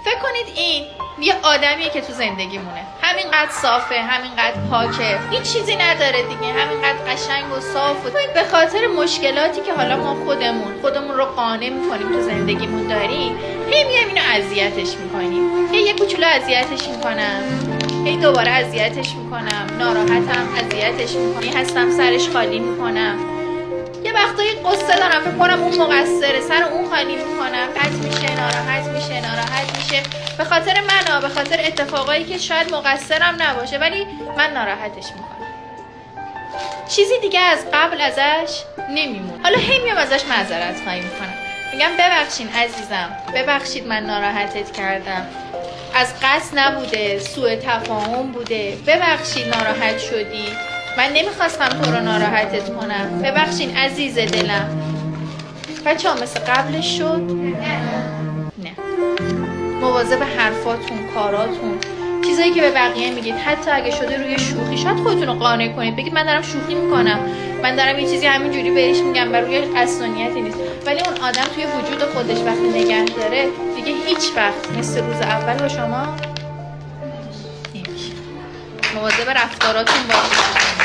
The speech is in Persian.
فکر کنید این یه آدمیه که تو زندگیمونه، همینقدر صافه، همینقدر پاکه، هیچ چیزی نداره دیگه، همینقدر قشنگ و صاف و به خاطر مشکلاتی که حالا ما خودمون رو قانع میکنیم تو زندگیمون داریم، هی میایم اینو اذیتش میکنیم، هی یه کوچولو اذیتش میکنم، هی دوباره اذیتش میکنم، ناراحتم، اذیتش میکنم، هستم سرش خالی میکنم، یه وقتایی قصه دارم فکر کنم اون مقصره، سر اون خالی میکنم، بد میشه، ناراحت میشه به خاطر من، به خاطر اتفاقایی که شاید مقصرم نباشه ولی من ناراحتش میکنم. چیزی دیگه از قبل ازش نمیمونه. حالا هی میام ازش معذرت خواهی میکنم، میگم ببخشید عزیزم، ببخشید من ناراحتت کردم، از قصد نبوده، سوء تفاهم بوده، ببخشید ناراحت شدی، من نمیخواستم تو رو ناراحتت کنم، ببخشید عزیز دلم. بچه ها مثل قبلش شد؟ نه. مواظب حرفاتون، کاراتون، چیزایی که به بقیه میگید، حتی اگه شده روی شوخی، شاید خودتون رو قانع کنید بگید من دارم شوخی میکنم، من دارم یه چیزی همینجوری بهش میگم و روی قصدانیتی نیست، ولی اون آدم توی وجود خودش وقتی نگه داره دیگه هیچ وقت مثل روز اول با شما نمیشه. مواظب رفتاراتون باشید.